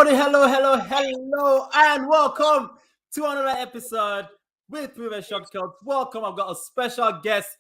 everybody. Hello, and welcome to another episode with Proven Shortcuts. Welcome. I've got a special guest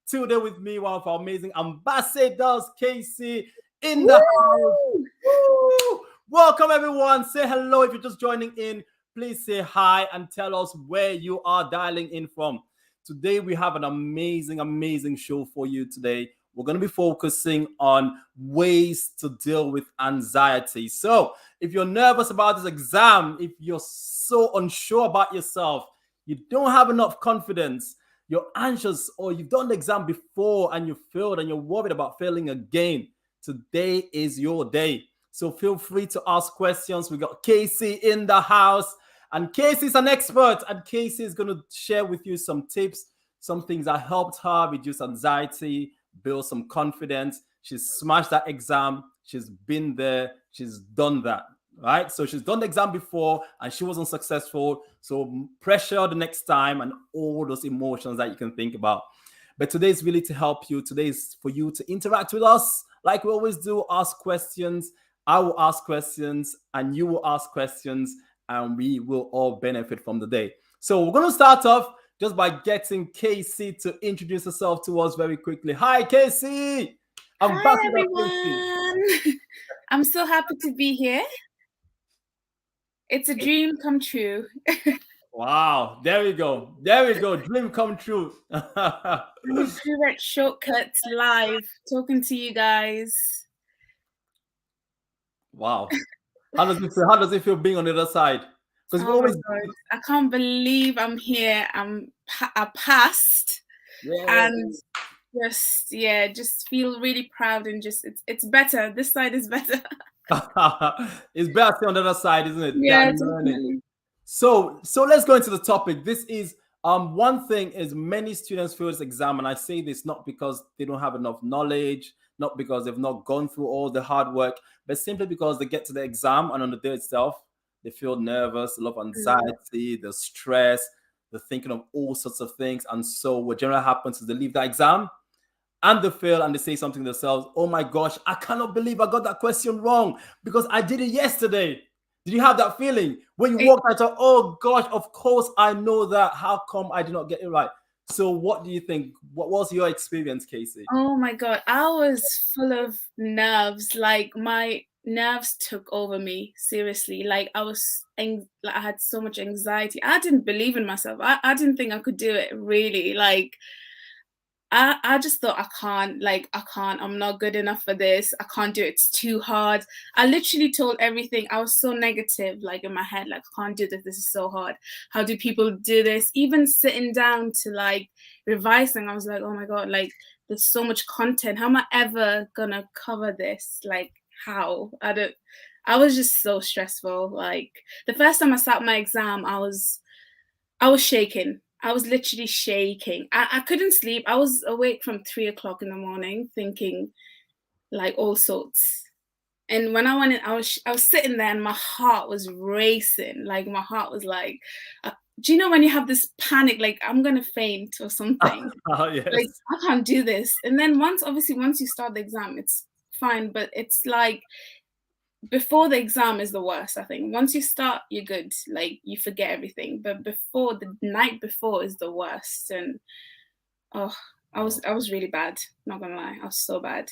today with me, one of our amazing ambassadors, Casey, in the house. Woo! Welcome, everyone. Say hello if you're just joining in. Please say hi and tell us where you are dialing in from. Today, we have an amazing show for you today. We're going to be focusing on ways to deal with anxiety. So, if you're nervous about this exam, if you're so unsure about yourself, you don't have enough confidence, you're anxious, or you've done the exam before and you failed and you're worried about failing again, today is your day. So, feel free to ask questions. We got Casey in the house, and Casey's an expert, and Casey is going to share with you some tips, some things that helped her reduce anxiety, build some confidence. She's smashed that exam. She's been there. She's done that, right? So she's done the exam before and she wasn't successful. So pressure the next time and all those emotions that you can think about. But today is really to help you. Today is for you to interact with us like we always do. Ask questions. I will ask questions and you will ask questions, and we will all benefit from the day. So we're going to start off just by getting Casey to introduce herself to us very quickly. Hi, Casey. Hi, everyone. I'm so happy to be here. It's a dream come true. Wow. There we go. Dream come true. Direct Shortcuts live, talking to you guys. Wow. How does it feel being on the other side? Because I can't believe I'm here. I passed. Yeah. And just feel really proud, and it's better. This side is better. It's better on the other side, isn't it? Yeah, definitely. So let's go into the topic. This is one thing is many students fail this exam, and I say this not because they don't have enough knowledge, not because they've not gone through all the hard work, but simply because they get to the exam and on the day itself, they feel nervous, a lot of anxiety, the stress, they're thinking of all sorts of things. And so what generally happens is they leave that exam and they fail and they say something to themselves, oh my gosh, I cannot believe I got that question wrong because I did it yesterday. Did you have that feeling when you walked out? Oh gosh, of course I know that. How come I did not get it right? So what do you think? What was your experience, Casey? Oh my God, I was full of nerves. Like my nerves took over me, seriously. Like I had so much anxiety. I didn't believe in myself. I didn't think I could do it, really. Like I just thought I can't, I'm not good enough for this. I can't do it. It's too hard. I literally told everything. I was so negative, like in my head, like I can't do this. This is so hard. How do people do this? Even sitting down to like revising, I was like, oh my God, like there's so much content. How am I ever gonna cover this? Like how? I was just so stressful. Like the first time I sat my exam, I was shaking. I was literally shaking. I couldn't sleep. I was awake from 3 o'clock in the morning thinking like all sorts. And when I went in, I was sitting there and my heart was racing. Like my heart was like, do you know when you have this panic, like I'm going to faint or something? Yes. Like I can't do this. And then once you start the exam, it's fine. But it's like, before the exam is the worst, I think. Once you start, you're good. Like you forget everything. But before, the night before is the worst. And I was really bad. Not gonna lie, I was so bad.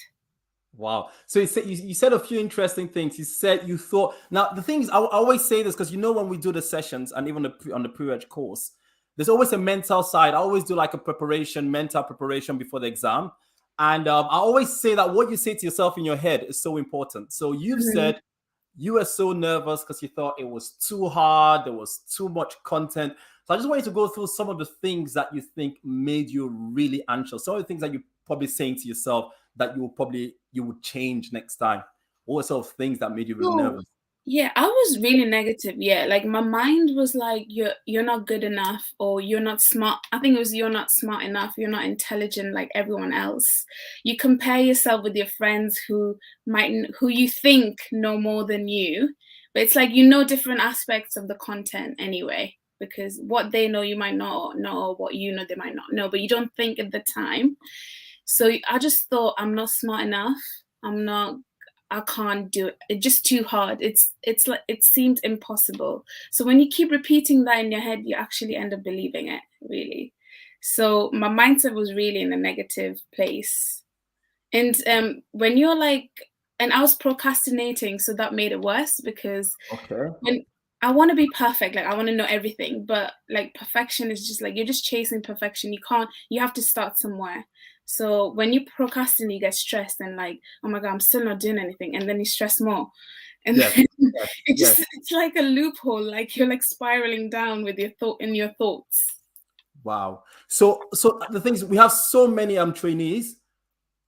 Wow. So you said a few interesting things. You said you thought. Now the thing is, I always say this because when we do the sessions and even on the pre-reg course, there's always a mental side. I always do like a mental preparation before the exam. And I always say that what you say to yourself in your head is so important. So you've said you were so nervous because you thought it was too hard. There was too much content. So I just want you to go through some of the things that you think made you really anxious. Some of the things that you're probably saying to yourself that you would change next time. What sort of things that made you really nervous? Yeah, I was really negative. Yeah, like my mind was like, you're not good enough, or you're not smart. I think it was you're not smart enough. You're not intelligent like everyone else. You compare yourself with your friends who you think know more than you, but it's like different aspects of the content anyway. Because what they know you might not know, or what you know they might not know, but you don't think at the time. So I just thought I'm not smart enough. I can't do it. It's just too hard. It's like it seemed impossible. So when you keep repeating that in your head, you actually end up believing it, really. So my mindset was really in a negative place. And when you're like, and I was procrastinating, so that made it worse because when I want to be perfect, like I want to know everything, but like perfection is just like you're just chasing perfection. You have to start somewhere. So when you procrastinate, you get stressed and like, oh my God, I'm still not doing anything. And then you stress more. And then it's like a loophole, like you're like spiraling down with your thoughts. Wow. So the thing is, we have so many trainees,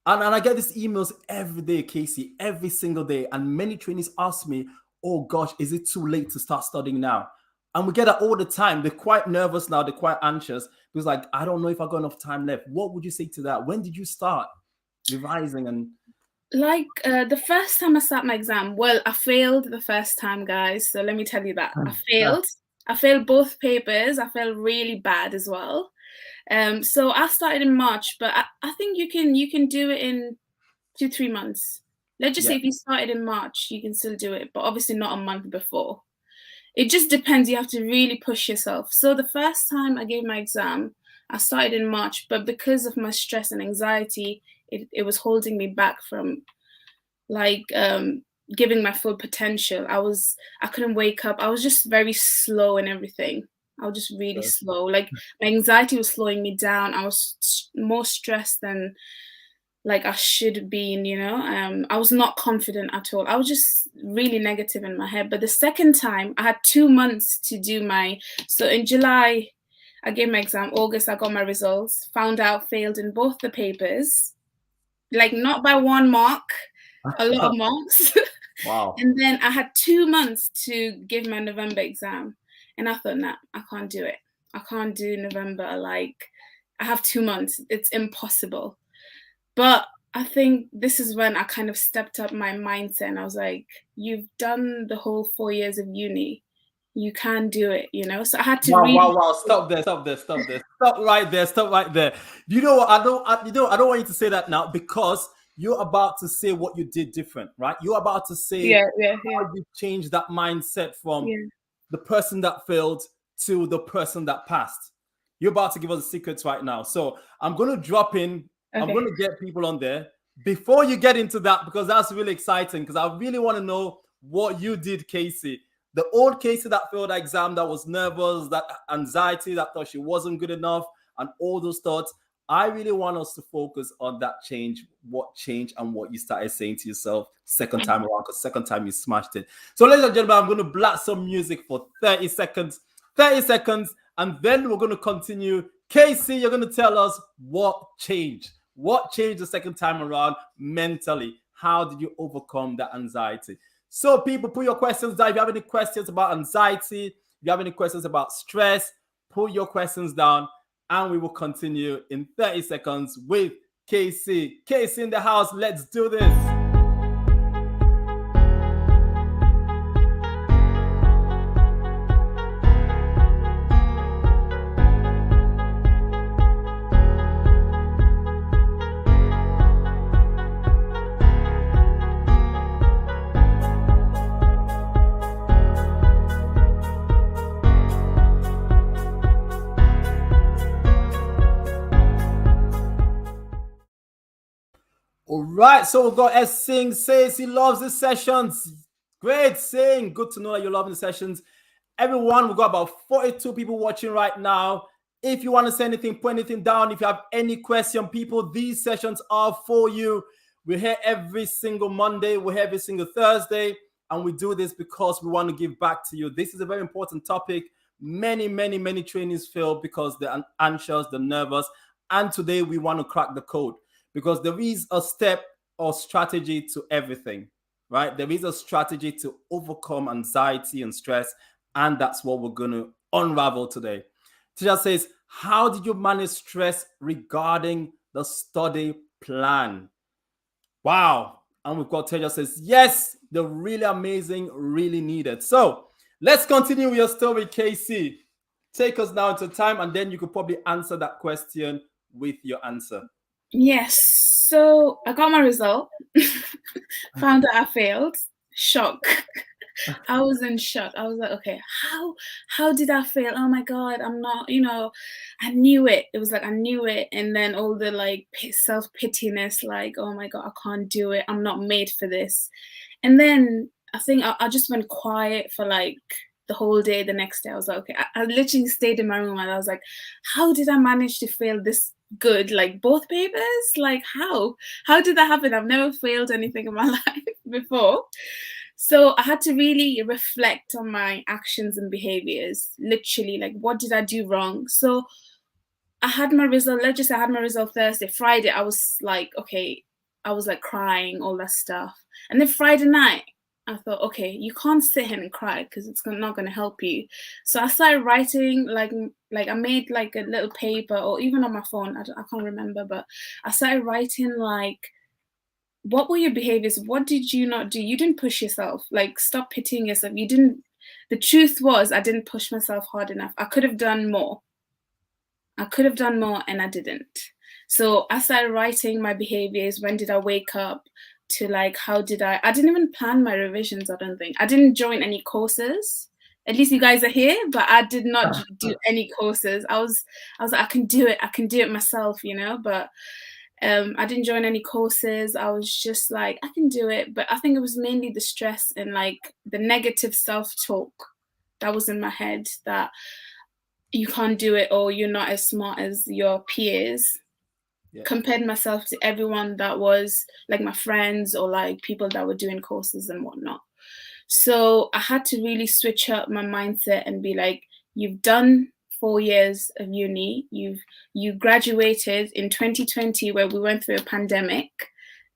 and I get these emails every day, Casey, every single day. And many trainees ask me, oh gosh, is it too late to start studying now? And we get that all the time. They're quite nervous now. They're quite anxious because like, I don't know if I've got enough time left. What would you say to that? When did you start revising? And like the first time I sat my exam, well, I failed the first time, guys. So let me tell you that I failed. I failed both papers. I failed really bad as well. So I started in March, but I think you can do it in 2-3 months. Let's just say if you started in March, you can still do it, but obviously not a month before. It just depends. You have to really push yourself. So the first time I gave my exam, I started in March, but because of my stress and anxiety, it was holding me back from like giving my full potential. I couldn't wake up. I was just very slow and everything. I was just really slow. Like my anxiety was slowing me down. I was more stressed than like I should be, I was not confident at all. I was just really negative in my head. But the second time, I had 2 months to do so in July, I gave my exam. August, I got my results, found out, failed in both the papers, like not by 1 mark, a lot of marks. Wow. And then I had 2 months to give my November exam. And I thought, nah, I can't do it. I can't do November. Like, I have 2 months. It's impossible. But I think this is when I kind of stepped up my mindset and I was like, you've done the whole 4 years of uni. You can do it, So I had to Wow. Stop there. Stop right there. You know what? I don't want you to say that now because you're about to say what you did different, right? You're about to say how you changed that mindset from the person that failed to the person that passed. You're about to give us the secrets right now. So I'm going to drop in. Okay. I'm going to get people on there before you get into that because that's really exciting because I really want to know what you did, Casey. The old Casey that failed the exam, that was nervous, that anxiety, that thought she wasn't good enough, and all those thoughts. I really want us to focus on that change, what changed and what you started saying to yourself second time around, because second time you smashed it. So ladies and gentlemen, I'm going to blast some music for 30 seconds, and then we're going to continue. Casey, you're going to tell us what changed. What changed the second time around mentally? How did you overcome that anxiety? So people, put your questions down. If you have any questions about anxiety, if you have any questions about stress, put your questions down and we will continue in 30 seconds with Casey. Casey in the house, let's do this. All right, so we've got S. Singh says he loves the sessions. Great, Singh. Good to know that you're loving the sessions. Everyone, we've got about 42 people watching right now. If you want to say anything, put anything down. If you have any question, people, these sessions are for you. We're here every single Monday. We're here every single Thursday. And we do this because we want to give back to you. This is a very important topic. Many trainees fail because they're anxious, they're nervous. And today we want to crack the code. Because there is a step or strategy to everything, right? There is a strategy to overcome anxiety and stress, and that's what we're going to unravel today. Teacher says, how did you manage stress regarding the study plan? Wow. And we've got Teacher says, yes, they're really amazing, really needed. So let's continue with your story, Casey. Take us now into time, and then you could probably answer that question with your answer. Yes. So I got my result. Found out I failed. Shock. I was in shock. I was like, okay, how did I fail? Oh my God, I'm not, I knew it. It was like I knew it. And then all the like self-pityness, like, oh my God, I can't do it. I'm not made for this. And then I think I just went quiet for like the whole day. The next day, I was like, okay, I literally stayed in my room and I was like, how did I manage to fail this good? Like both papers? Like how? How did that happen? I've never failed anything in my life before. So I had to really reflect on my actions and behaviors. Literally, like, what did I do wrong? So I had my result. Let's just say I had my result Thursday. Friday, I was like, okay, I was like crying, all that stuff. And then Friday night, I thought, okay, you can't sit here and cry because it's not going to help you. So I started writing, like I made like a little paper, or even on my phone. I can't remember, but I started writing like, what were your behaviors? What did you not do? You didn't push yourself. Like, stop pitying yourself. You didn't. The truth was, I didn't push myself hard enough. I could have done more. I could have done more, and I didn't. So I started writing my behaviors. When did I wake up? To like, how did I didn't even plan my revisions. I don't think I didn't join any courses. At least you guys are here, but I did not do any courses. I was like, I can do it. I can do it myself, But I didn't join any courses. I was just like, I can do it. But I think it was mainly the stress and like the negative self-talk that was in my head, that you can't do it or you're not as smart as your peers. Yeah. Compared myself to everyone that was like my friends or like people that were doing courses and whatnot. So I had to really switch up my mindset and be like, you've done 4 years of uni, you graduated in 2020 where we went through a pandemic,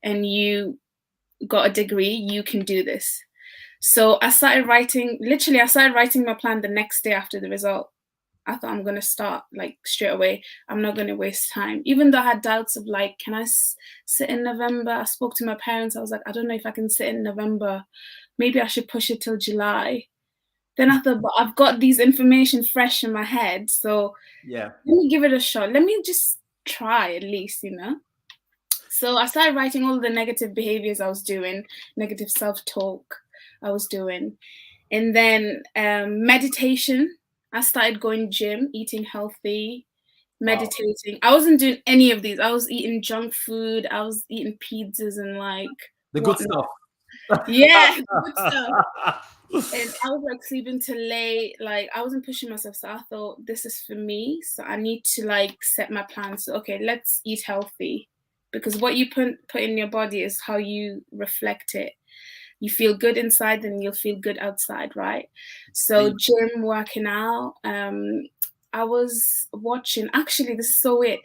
and you got a degree, you can do this. So I started writing my plan the next day after the result. I thought, I'm going to start like straight away. I'm not going to waste time. Even though I had doubts of like, can I sit in November? I spoke to my parents. I was like, I don't know if I can sit in November. Maybe I should push it till July. Then I thought, but I've got these information fresh in my head. So yeah, let me give it a shot. Let me just try at least, So I started writing all the negative behaviors I was doing, negative self-talk I was doing. And then meditation. I started going gym, eating healthy, meditating. Wow. I wasn't doing any of these. I was eating junk food. I was eating pizzas and like the good stuff. Yeah, good stuff. And I was like sleeping till late. Like I wasn't pushing myself. So I thought, this is for me. So I need to like set my plans. So okay, let's eat healthy, because what you put in your body is how you reflect it. You feel good inside, then you'll feel good outside, right? So gym, working out. I was watching, actually, this is so weird.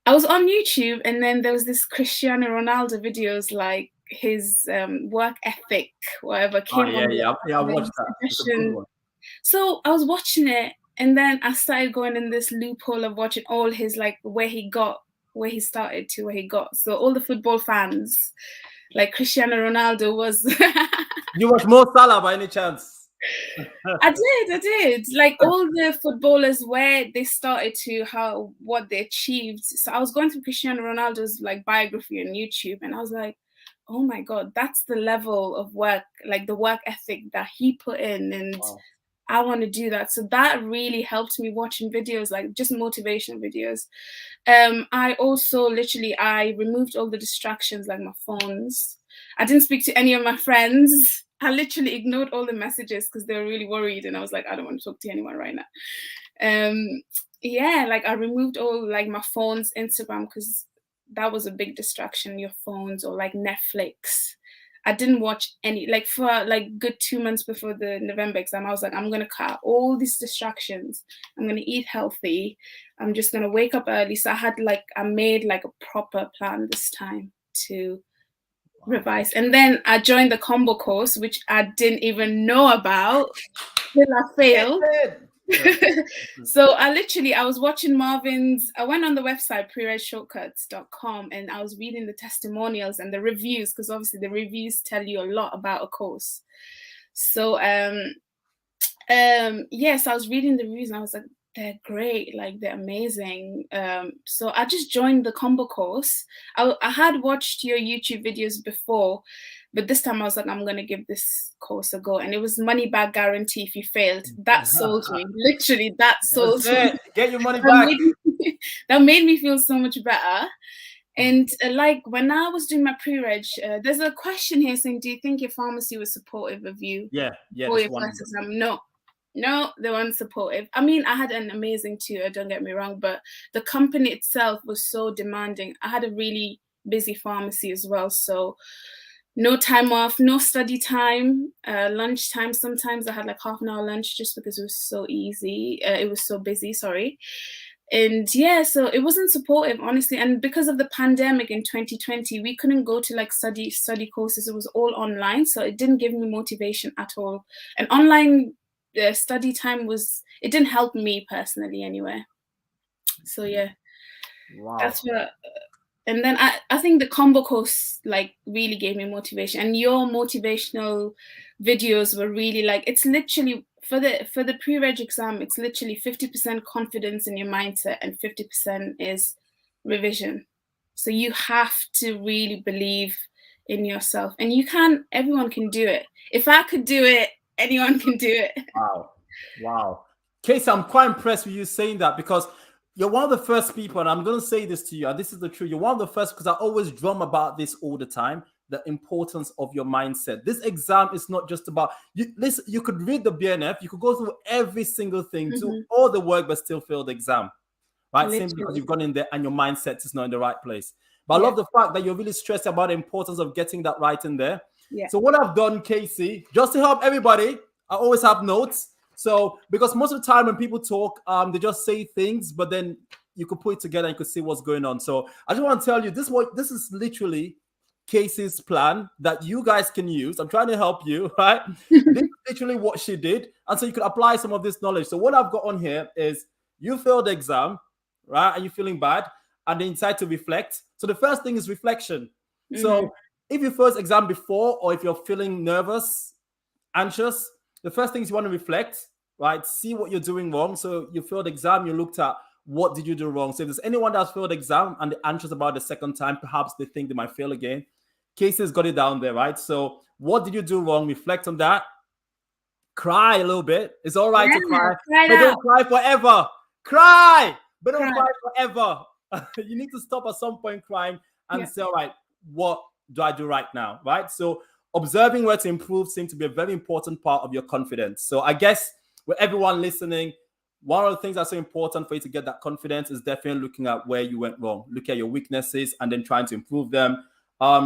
I was on YouTube, and then there was this Cristiano Ronaldo videos, like his work ethic, whatever came on. Yeah, I watched that. So I was watching it, and then I started going in this loophole of watching all his like where he started to where he got. So all the football fans, like Cristiano Ronaldo was. You watch Mo Salah by any chance? I did. Like all the footballers, where they started to, what they achieved. So I was going through Cristiano Ronaldo's like biography on YouTube, and I was like, oh my God, that's the level of work, like the work ethic that he put in, and wow. I want to do that. So that really helped me, watching videos, like just motivational videos. I also I removed all the distractions, like my phones. I didn't speak to any of my friends. I literally ignored all the messages because they were really worried, and I was like, I don't want to talk to anyone right now. Yeah, like I removed all like my phone's Instagram, because that was a big distraction, your phones, or like Netflix. I didn't watch any, like for like good 2 months before the November exam. I was like, I'm going to cut out all these distractions. I'm going to eat healthy. I'm just going to wake up early. So I made like a proper plan this time to revise. And then I joined the combo course, which I didn't even know about till I failed. So I was watching Marvin's, I went on the website prereadshortcuts.com, and I was reading the testimonials and the reviews, because obviously the reviews tell you a lot about a course. So yes, I was reading the reviews, and I was like, They're great, like they're amazing. So I just joined the combo course. I had watched your YouTube videos before, but this time I was like, I'm gonna give this course a go. And it was money back guarantee if you failed. That sold me. Literally, that sold That's me. it. Get your money That back. that made me feel so much better. And like when I was doing my pre-reg, there's a question here saying, do you think your pharmacy was supportive of you Yeah, for that's your one. first exam? No, they weren't supportive. I mean, I had an amazing tutor, don't get me wrong, but the company itself was so demanding. I had a really busy pharmacy as well, so no time off, no study time, lunchtime. Sometimes I had like half an hour lunch just because it was so easy. It was so busy, sorry. And yeah, so it wasn't supportive, honestly. And because of the pandemic in 2020, we couldn't go to like study courses. It was all online, so it didn't give me motivation at all. And online study time it didn't help me personally anyway. So yeah, Wow. that's what. And then I think the combo course like really gave me motivation, and your motivational videos were really like, it's literally for the pre-reg exam, it's literally 50% confidence in your mindset and 50% is revision. So you have to really believe in yourself, and everyone can do it. If I could do it, anyone can do it. Wow. Casey, I'm quite impressed with you saying that, because you're one of the first people, and I'm going to say this to you, and this is the truth. You're one of the first, because I always drum about this all the time, the importance of your mindset. This exam is not just about you. Listen, you could read the BNF, you could go through every single thing, do all the work, but still fail the exam, right? Literally. Simply because you've gone in there and your mindset is not in the right place. But I love the fact that you're really stressed about the importance of getting that right in there. Yeah. So what I've done, Casey, just to help everybody, I always have notes. So, because most of the time when people talk, they just say things, but then you could put it together and you could see what's going on. So, I just want to tell you this is literally Casey's plan that you guys can use. I'm trying to help you, right? This is literally what she did, and so you could apply some of this knowledge. So, what I've got on here is you failed the exam, right? And you're feeling bad, and then you decide to reflect. So, the first thing is reflection. So, if you first exam before, or if you're feeling nervous, anxious, the first thing is you want to reflect, right? See what you're doing wrong. So you failed the exam, you looked at what did you do wrong. So if there's anyone that's failed the exam and they're anxious about the second time, perhaps they think they might fail again. Casey's got it down there, right? So what did you do wrong? Reflect on that. Cry a little bit. It's all right to cry, but don't cry forever. Cry, but don't cry forever. You need to stop at some point crying and say, all right, what do I do right now, right? So observing where to improve seems to be a very important part of your confidence. So I guess with everyone listening, one of the things that's so important for you to get that confidence is definitely looking at where you went wrong. Look at your weaknesses and then trying to improve them.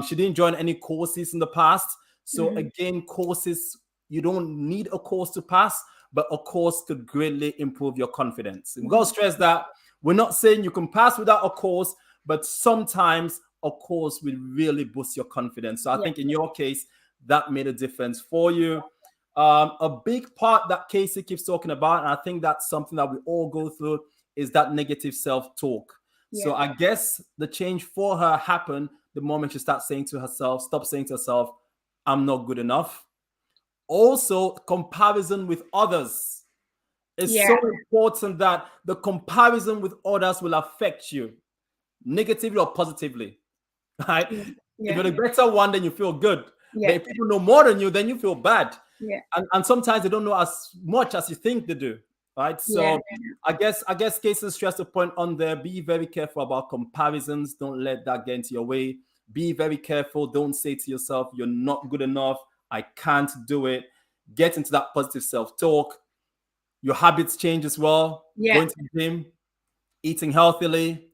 She didn't join any courses in the past. So again, courses, you don't need a course to pass, but a course could greatly improve your confidence. And we've got to stress that we're not saying you can pass without a course, but sometimes a course will really boost your confidence. So I think in your case, that made a difference for you. A big part that Casey keeps talking about, and I think that's something that we all go through, is that negative self-talk. So I guess the change for her happened the moment she starts saying to herself, stop saying to herself, I'm not good enough. Also, comparison with others. It's so important that the comparison with others will affect you negatively or positively, right? If you're the better one, then you feel good. But if people know more than you, then you feel bad. And sometimes they don't know as much as you think they do, right? So I guess Casey stressed the point on there. Be very careful about comparisons. Don't let that get into your way. Be very careful. Don't say to yourself, you're not good enough. I can't do it. Get into that positive self-talk. Your habits change as well. Going to the gym, eating healthily,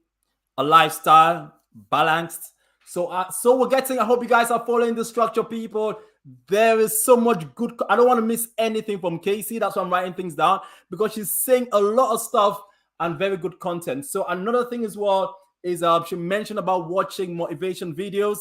a lifestyle, balanced. So we're getting, I hope you guys are following the structure, people. There is so much good. I don't want to miss anything from Casey. That's why I'm writing things down, because she's saying a lot of stuff and very good content. So another thing as well is she mentioned about watching motivation videos,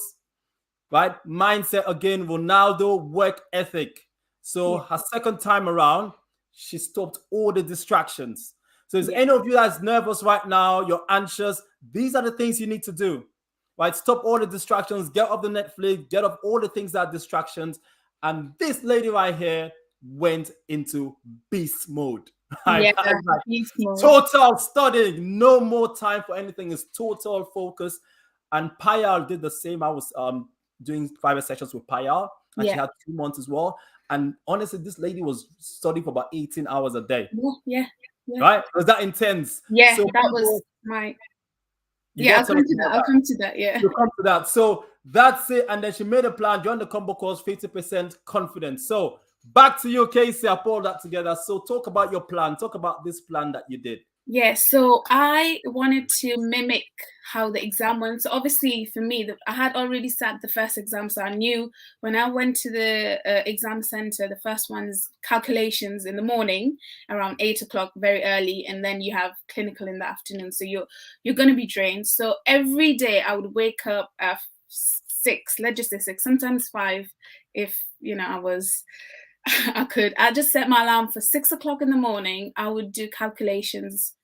right? Mindset again, Ronaldo, work ethic. So her second time around, she stopped all the distractions. So is any of you that's nervous right now, you're anxious, these are the things you need to do, right? Stop all the distractions, get off the Netflix, get off all the things that are distractions. And this lady right here went into beast mode. Right? Yeah, That is like beast mode. total studying, no more time for anything. It's total focus. And Payal did the same. I was doing private sessions with Payal, and she Yeah, had 2 months as well. And honestly, this lady was studying for about 18 hours a day. yeah, yeah. Right? It was that intense. Yeah, So that was people, my. you Yeah, got I'll to tell come us to that. about I'll that. come to that. Yeah. We'll come to that. So that's it. And then she made a plan. Join the combo course, 50% confidence. So back to you, Casey. I pulled that together. So talk about your plan. Talk about this plan that you did. Yeah, so I wanted to mimic how the exam went. So obviously, for me, I had already sat the first exam, so I knew when I went to the exam center, the first one's calculations in the morning around 8 o'clock, very early, and then you have clinical in the afternoon. So you're going to be drained. So every day I would wake up at 6, let's just say 6, sometimes 5, if I was. I just set my alarm for 6 o'clock in the morning. I would do calculations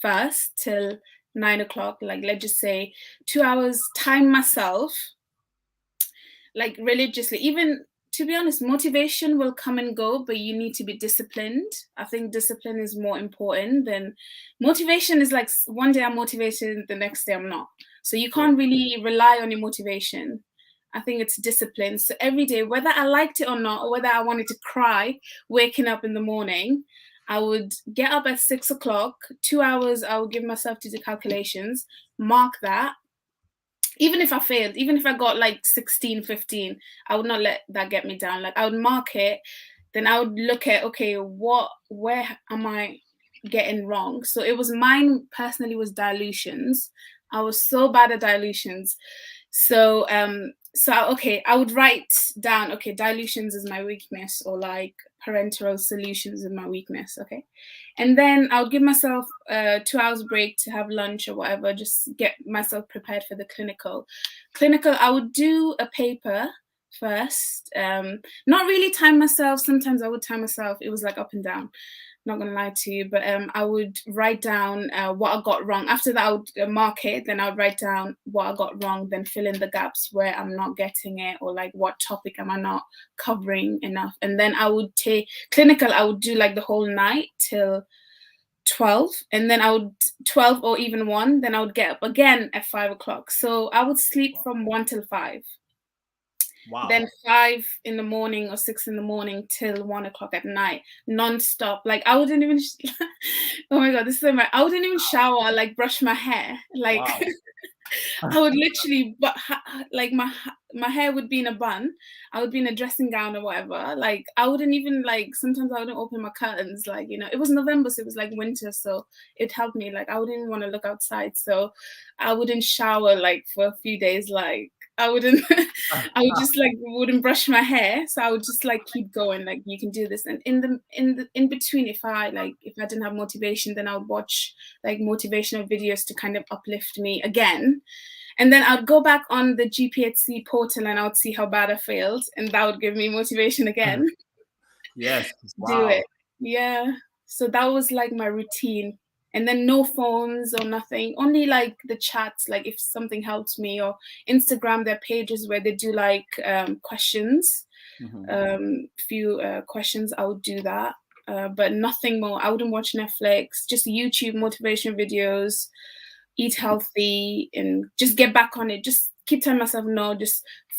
first till 9 o'clock, like let's just say 2 hours, time myself like religiously. Even to be honest, motivation will come and go, but you need to be disciplined. I think discipline is more important than motivation. Is like one day I'm motivated, the next day I'm not. So you can't really rely on your motivation. I think it's discipline. So every day, whether I liked it or not, or whether I wanted to cry waking up in the morning, I would get up at 6 o'clock, 2 hours, I would give myself to do calculations, mark that. Even if I failed, even if I got like 16, 15, I would not let that get me down. Like I would mark it, then I would look at, okay, where am I getting wrong? So it was mine personally was dilutions. I was so bad at dilutions. So okay, I would write down, okay, dilutions is my weakness, or like parenteral solutions is my weakness, okay? And then I would give myself 2 hours break to have lunch or whatever, just get myself prepared for the clinical. I would do a paper first, not really time myself. Sometimes I would time myself. It was like up and down, not gonna lie to you, but I would write down what I got wrong. After that, I would mark it, then I would write down what I got wrong, then fill in the gaps where I'm not getting it, or like what topic am I not covering enough. And then I would take clinical, I would do like the whole night till 12, and then I would 12 or even 1, then I would get up again at 5 o'clock. So I would sleep from 1 till 5. Wow. Then 5 in the morning or 6 in the morning till 1 o'clock at night, non-stop. Like I wouldn't even oh my god, this is so bad. I wouldn't even shower, like brush my hair. Like Wow. I would literally, but like my hair would be in a bun. I would be in a dressing gown or whatever. Like I wouldn't even like. Sometimes I wouldn't open my curtains. Like it was November, so it was like winter, so it helped me. Like I wouldn't even want to look outside, so I wouldn't shower like for a few days. Like I wouldn't. I would just like wouldn't brush my hair, so I would just like keep going. Like you can do this, and in between, if I didn't have motivation, then I would watch like motivational videos to kind of uplift me again. And then I'd go back on the GPhC portal and I would see how bad I failed, and that would give me motivation again. Yes. Do Wow. it. Yeah. So that was like my routine. And then no phones or nothing, only like the chats, like if something helps me, or Instagram, their pages where they do like questions, few questions, I would do that. But nothing more. I wouldn't watch Netflix, just YouTube motivation videos, eat healthy, and just get back on it. Just keep telling myself, no,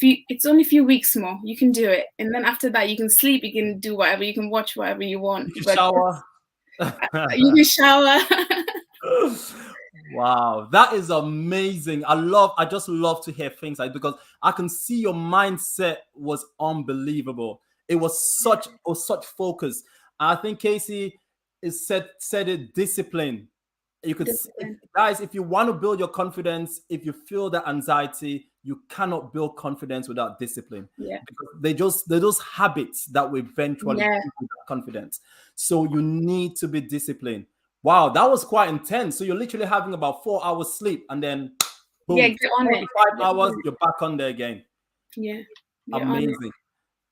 it's only a few weeks more. You can do it. And then after that, you can sleep, you can do whatever, you can watch whatever you want. You can But shower. you can shower. Wow, that is amazing. I just love to hear things like, because I can see your mindset was unbelievable. It was such focus. I think Casey is said it, discipline. You could guys, if you want to build your confidence, if you feel that anxiety, you cannot build confidence without discipline. Yeah. Because they're those habits that will eventually give you that confidence. So you need to be disciplined. Wow, that was quite intense. So you're literally having about 4 hours sleep, and then boom, Yeah, get on it. 5 hours, you're back on there again. Yeah. Amazing.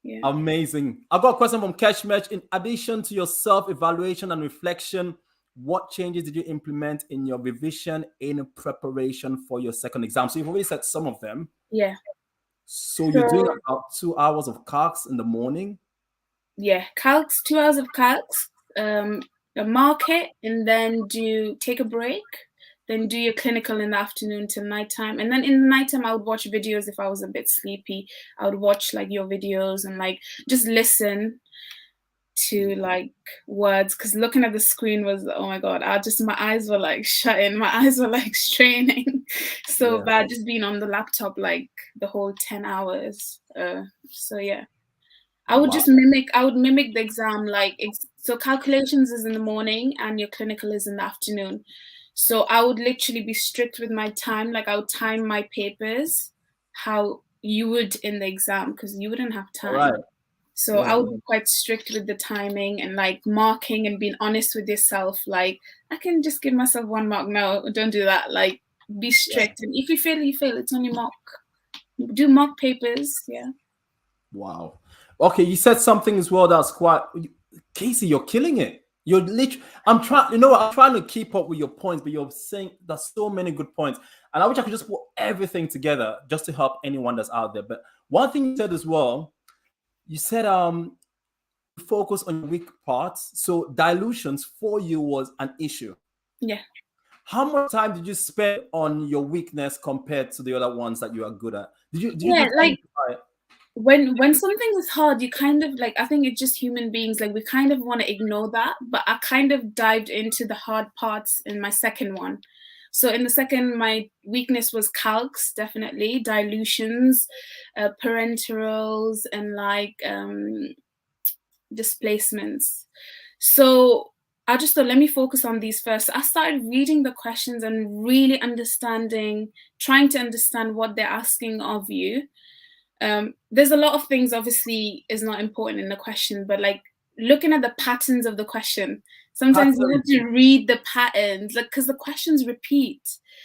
Yeah. Amazing. I've got a question from Keshmesh. In addition to your self-evaluation and reflection, what changes did you implement in your revision in preparation for your second exam? So you've already said some of them. Yeah. So you're doing about 2 hours of calcs in the morning? Yeah, calcs, 2 hours of calcs. mark it, and then take a break. Then do your clinical in the afternoon till nighttime. And then in the nighttime, I would watch videos if I was a bit sleepy. I would watch like your videos and like just listen to like words, because looking at the screen was, oh my god, my eyes were like shutting, my eyes were like straining so bad, just being on the laptop like the whole 10 hours. So yeah, I would mimic the exam, like so calculations is in the morning and your clinical is in the afternoon. So I would literally be strict with my time. Like I would time my papers how you would in the exam, because you wouldn't have time. Right. So I would be quite strict with the timing and like marking and being honest with yourself. Like, I can just give myself 1 mark. No, don't do that. Like, be strict. And if you fail, you fail. It's only mock. Do mock papers. Yeah. Wow. Okay, you said something as well that's quite, Casey, you're killing it. You're literally, I'm trying to keep up with your points, but you're saying there's so many good points. And I wish I could just put everything together just to help anyone that's out there. But one thing you said as well, you said focus on your weak parts. So dilutions for you was an issue. Yeah. How much time did you spend on your weakness compared to the other ones that you are good at? Did you like when something is hard, you kind of like, I think it's just human beings, like we kind of want to ignore that, but I kind of dived into the hard parts in my second one. So in the second, my weakness was calcs, definitely, dilutions, parenterals, and like displacements. So I just thought, let me focus on these first. I started reading the questions and really trying to understand what they're asking of you. There's a lot of things obviously is not important in the question, but like looking at the patterns of the question, sometimes you have to read the patterns, like, because the questions repeat.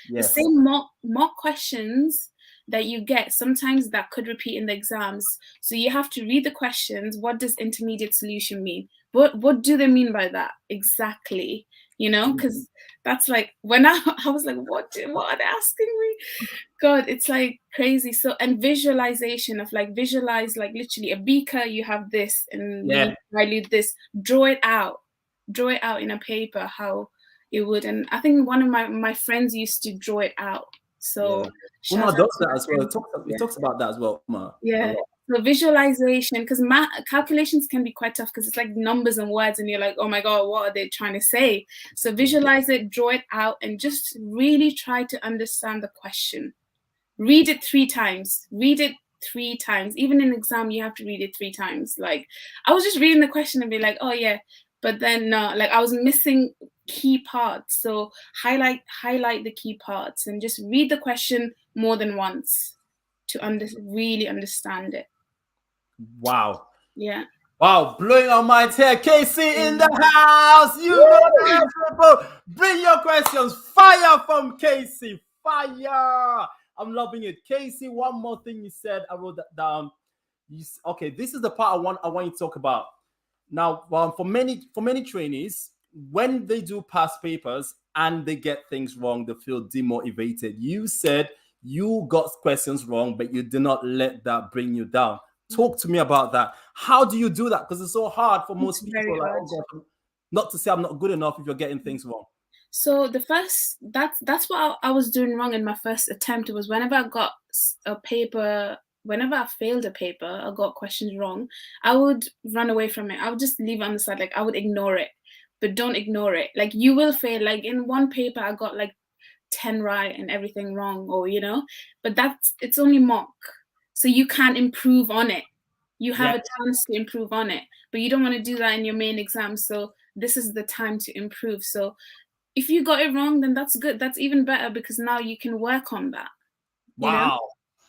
The same mock questions that you get, sometimes that could repeat in the exams. So you have to read the questions. What does intermediate solution mean? What do they mean by that exactly? Because that's like when I was like, what are they asking me? God, it's like crazy. So, and visualization of like, visualize like literally a beaker, you have this and you need to dilute this, draw it out in a paper how it would. And I think one of my friends used to draw it out. So Uma does that as well. He talks about that as well, Uma. Yeah. So visualization, because calculations can be quite tough because it's like numbers and words and you're like, oh my God, what are they trying to say? So visualize it, draw it out, and just really try to understand the question. Read it 3 times. Even in exam, you have to read it 3 times. Like, I was just reading the question and be like, oh yeah, but then no, like I was missing key parts. So highlight the key parts and just read the question more than once to really understand it. Wow. Yeah. Wow, blowing our minds here. Casey in the house. You know, people. Bring your questions. Fire from Casey. Fire. I'm loving it. Casey, one more thing you said. I wrote that down. Okay, this is the part I want you to talk about. Now, for many trainees, when they do past papers and they get things wrong, they feel demotivated. You said you got questions wrong, but you did not let that bring you down. Talk to me about that. How do you do that? Because it's so hard for most people. Like, oh God, not to say I'm not good enough if you're getting things wrong. So that's what I was doing wrong in my first attempt. It was whenever I got a paper, whenever I failed a paper, I got questions wrong, I would run away from it. I would just leave it on the side. Like, I would ignore it, but don't ignore it. Like, you will fail. Like, in one paper, I got like 10 right and everything wrong, or but it's only mock, so you can't improve on it. You have a chance to improve on it, but you don't want to do that in your main exam. So this is the time to improve. So if you got it wrong, then that's good. That's even better, because now you can work on that. Wow.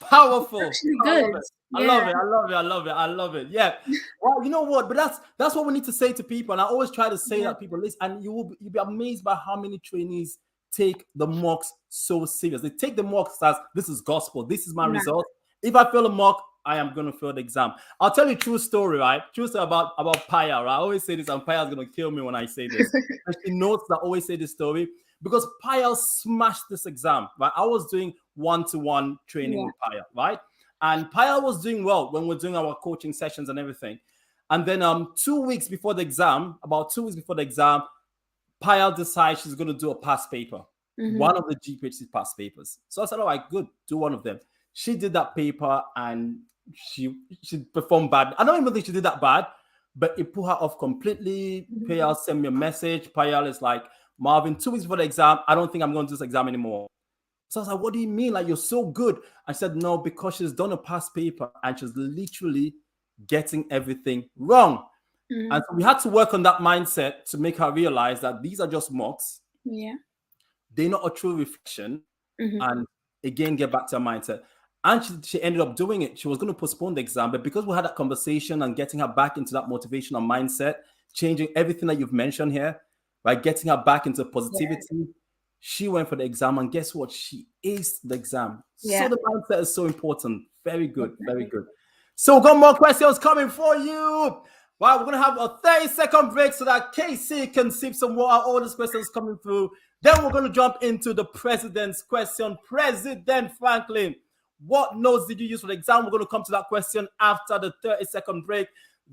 Powerful. It's actually good. I love it. Yeah. Well, you know what? But that's what we need to say to people. And I always try to say that people listen, and you'll be amazed by how many trainees take the mocks so serious. They take the mocks as this is gospel. This is my result. If I fail a mock, I am going to fail the exam. I'll tell you a true story, right? True story about Paya, right? I always say this, and Paya's going to kill me when I say this. She knows that I always say this story because Paya smashed this exam, right? I was doing one-to-one training with Paya, right? And Paya was doing well when we're doing our coaching sessions and everything. And then 2 weeks before the exam, Payal decides she's going to do a past paper, Mm-hmm. one of the GPhC past papers. So I said, all right, good, do one of them. She did that paper and she performed bad. I don't even think she did that bad, but it put her off completely. Mm-hmm. Payal sent me a message. Payal is like, Marvin, 2 weeks before the exam, I don't think I'm going to do this exam anymore. So I was like, what do you mean? Like, you're so good. I said, no, because she's done a past paper and she's literally getting everything wrong. Mm-hmm. And so we had to work on that mindset to make her realize that these are just mocks. Yeah. They're not a true reflection. Mm-hmm. And again, get back to her mindset. And she ended up doing it. She was going to postpone the exam, but because we had that conversation and getting her back into that motivational mindset, changing everything that you've mentioned here, by getting her back into positivity, she went for the exam. And guess what? She aced the exam. Yeah. So the mindset is so important. Very good. Very good. So we've got more questions coming for you. Wow, we're going to have a 30-second break so that KC can sip some water. All these questions coming through. Then we're going to jump into the president's question. President Franklin, what notes did you use for the exam? We're going to come to that question after the 30-second break.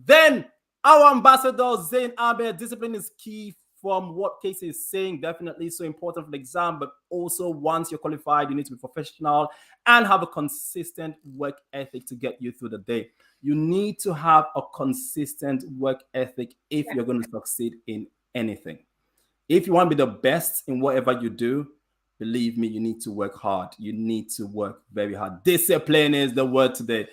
Then our ambassador, Zain Ahmed, discipline is key from what Casey is saying. Definitely so important for the exam, but also once you're qualified, you need to be professional and have a consistent work ethic to get you through the day. You need to have a consistent work ethic if you're going to succeed in anything. If you want to be the best in whatever you do, believe me, you need to work hard. You need to work very hard. Discipline is the word today.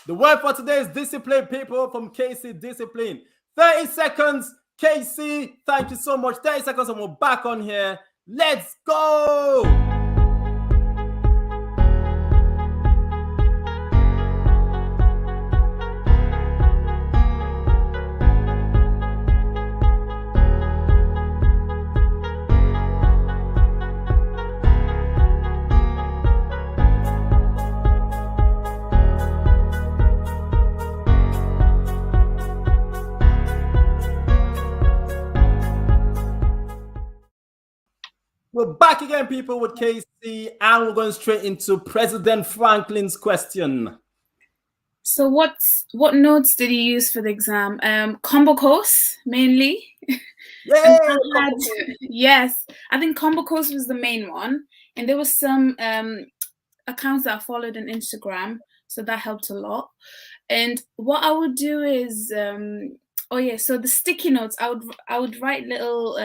The word for today is discipline, people, from KC Discipline. 30 seconds, KC. Thank you so much. 30 seconds and we're back on here. Let's go. We're back again, people, with KC, and we're going straight into President Franklin's question. So what notes did you use for the exam? Combo course, mainly. Yeah. Yes, I think combo course was the main one. And there was some accounts that I followed on Instagram, so that helped a lot. And what I would do is so the sticky notes, I would write little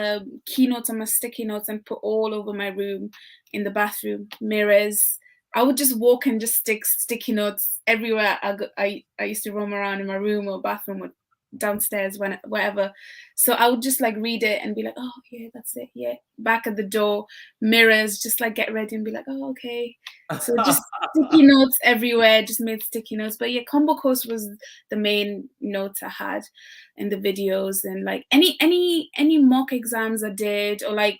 keynotes on my sticky notes and put all over my room, in the bathroom, mirrors. I would just walk and just stick sticky notes everywhere. I used to roam around in my room or bathroom or downstairs, wherever. So I would just like read it and be like, oh yeah, that's it. Yeah. Back at the door, mirrors, just like get ready and be like, oh, okay. So just sticky notes everywhere, just made sticky notes. But yeah, combo course was the main notes I had in the videos. And like any mock exams I did, or like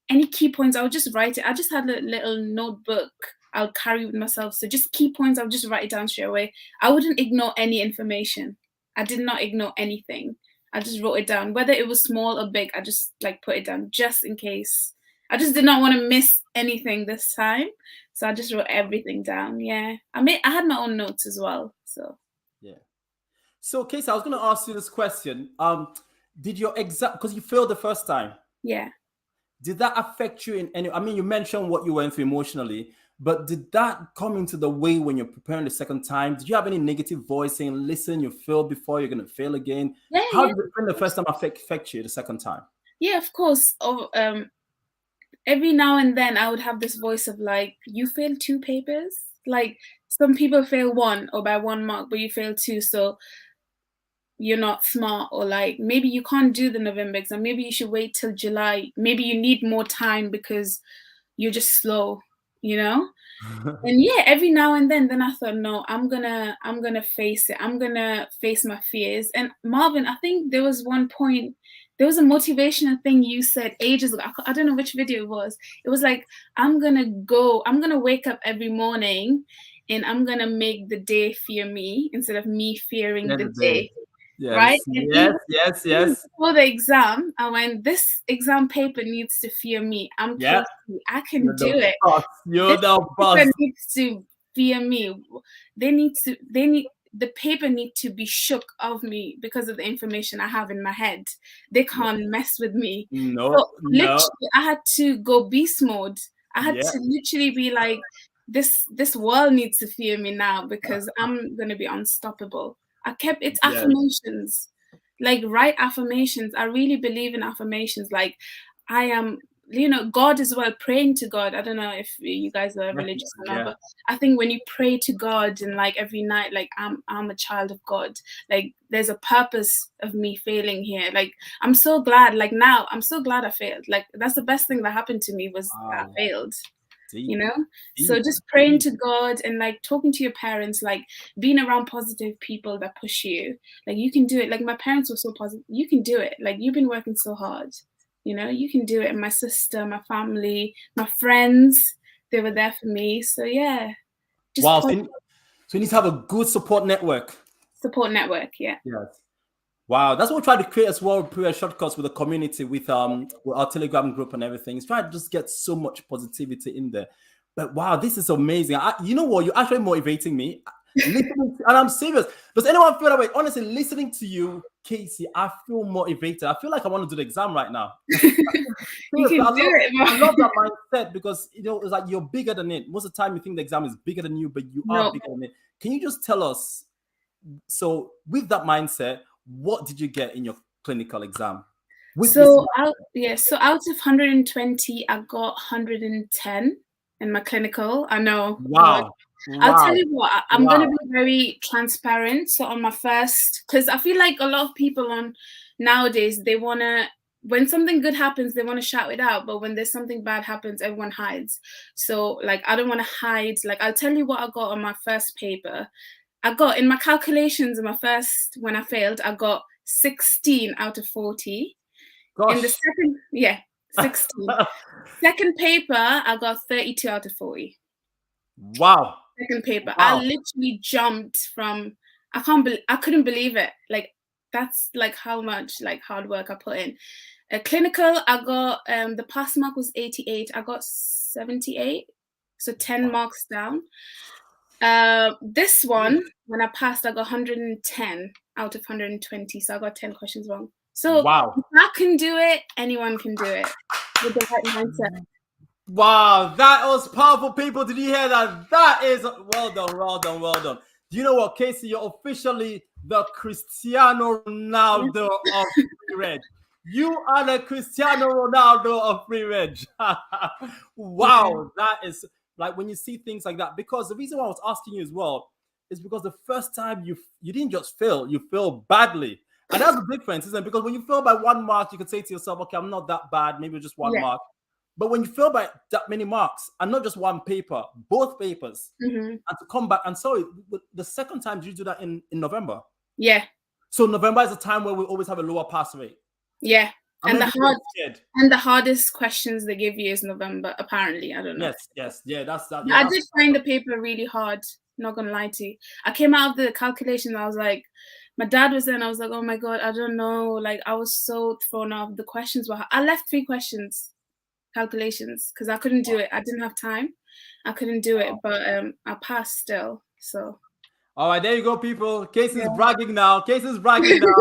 any key points, I would just write it. I just had a little notebook I would carry with myself. So just key points, I would just write it down straight away. I wouldn't ignore any information. I did not ignore anything. I just wrote it down. Whether it was small or big, I just like put it down just in case. I just did not want to miss anything this time. So I just wrote everything down. Yeah. I had my own notes as well. So yeah. So Casey, I was going to ask you this question. Did your exam, because you failed the first time. Yeah. Did that affect you in any? I mean, you mentioned what you went through emotionally, but did that come into the way when you're preparing the second time? Did you have any negative voice saying, listen, you failed before, you're going to fail again? Yeah, How did the first time affect you the second time? Yeah, of course. Every now and then I would have this voice of like, you failed 2 papers. Like some people fail 1 or by 1 mark, but you fail 2. So you're not smart, or like maybe you can't do the November exam. Maybe you should wait till July. Maybe you need more time because you're just slow, you know? And yeah, every now and then I thought, no, I'm gonna face it. I'm gonna face my fears. And Marvin, I think there was one point, there was a motivational thing you said ages ago. I don't know which video it was. It was like, I'm gonna wake up every morning and I'm gonna make the day fear me instead of me fearing the day. Yes, right? Yes. For the exam, I went, this exam paper needs to fear me. I'm KC. I can do it. You're the boss. Needs to fear me. They need the paper need to be shook of me because of the information I have in my head. They can't mess with me. No, So no. literally, I had to go beast mode. I had to literally be like, this world needs to fear me now because I'm gonna be unstoppable. I kept it's affirmations, like write affirmations. I really believe in affirmations. Like I am, God as well, praying to God. I don't know if you guys are religious or not, but I think when you pray to God and like every night, like I'm a child of God. Like there's a purpose of me failing here. Like I'm so glad. Like now, I'm so glad I failed. Like that's the best thing that happened to me was I failed. So just praying to God and like talking to your parents, like being around positive people that push you. Like you can do it. Like my parents were so positive. You can do it. Like you've been working so hard. You can do it. And my sister, my family, my friends, they were there for me. So yeah. Wow. So you need to have a good support network. Support network, yeah. Yes. Wow, that's what we try to create as well. Prayer shortcuts with the community, with our Telegram group and everything. It's trying to just get so much positivity in there. But wow, this is amazing. You know what? You're actually motivating me. And I'm serious. Does anyone feel that way? Honestly, listening to you, Casey, I feel motivated. I feel like I want to do the exam right now. You can I love that mindset because it's like you're bigger than it. Most of the time, you think the exam is bigger than you, but you are bigger than it. Can you just tell us? So, with that mindset, what did you get in your clinical exam? So out of 120, I got 110 in my clinical. I know. Wow. I'll tell you what, I'm going to be very transparent. So on my first, because I feel like a lot of people on nowadays, they want to, when something good happens, they want to shout it out. But when there's something bad happens, everyone hides. So like, I don't want to hide. Like, I'll tell you what I got on my first paper. I got in my calculations in my first, when I failed, I got 16 out of 40. Gosh. In the second, 16. Second paper, I got 32 out of 40. Wow. Second paper. Wow. I literally jumped from, I couldn't believe it. Like, that's like how much like hard work I put in. A clinical, I got, the pass mark was 88. I got 78. So 10 marks down. This one, when I passed, I got 110 out of 120. So I got 10 questions wrong. So if I can do it, anyone can do it with the right mindset. Wow, that was powerful, people. Did you hear that? That is well done, well done, well done. Do you know what, Casey? You're officially the Cristiano Ronaldo of free reg. You are the Cristiano Ronaldo of free reg. Wow, that is like when you see things like that. Because the reason why I was asking you as well is because the first time you didn't just fail, you failed badly. And that's the difference, isn't it? Because when you fail by 1 mark, you can say to yourself, okay, I'm not that bad, maybe just 1 mark. But when you fail by that many marks, and not just one paper, both papers, and to come back, and sorry, the second time, did you do that in November? Yeah. So November is a time where we always have a lower pass rate. Yeah. And the hardest questions they give you is November, apparently. I don't know. Yes. Yeah, that's that. Yeah, I did find the paper really hard, not gonna lie to you. I came out of the calculation, I was like, my dad was there and I was like, oh my God, I don't know. Like I was so thrown off. The questions were, I left 3 questions, calculations, because I couldn't do it. I didn't have time. I couldn't do it, but I passed still. So. All right, there you go, people. Casey's bragging now. Casey's bragging now.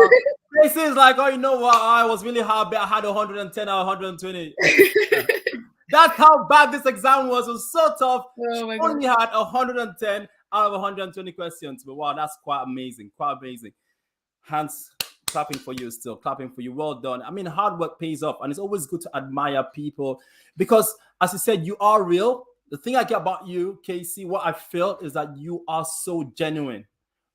Casey's like, oh, you know what? I was really hard, but I had 110 or 120. That's how bad this exam was. It was so tough. Oh my God. Only had 110 out of 120 questions. But wow, that's quite amazing. Quite amazing. Hands clapping for you still. Clapping for you. Well done. I mean, hard work pays off. And it's always good to admire people. Because, as you said, you are real. The thing I get about you, Casey, what I feel is that you are so genuine.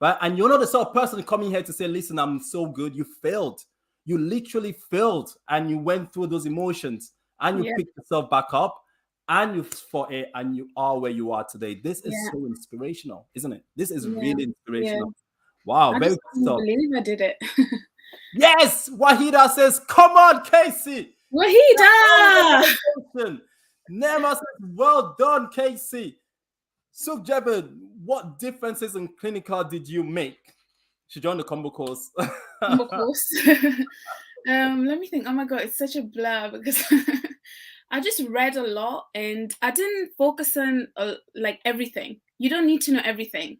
Right? And you're not the sort of person coming here to say, listen, I'm so good. You failed. You literally failed. And you went through those emotions. And you picked yourself back up. And you fought it. And you are where you are today. This is so inspirational, isn't it? This is really inspirational. Wow. I just can't believe I did it. Yes. Wahida says, come on, Casey. Wahida. Nema says, well done, Casey. So, Jebin, what differences in clinical did you make? She joined the combo course. Combo course. Let me think. Oh my God, it's such a blur because I just read a lot and I didn't focus on like everything. You don't need to know everything.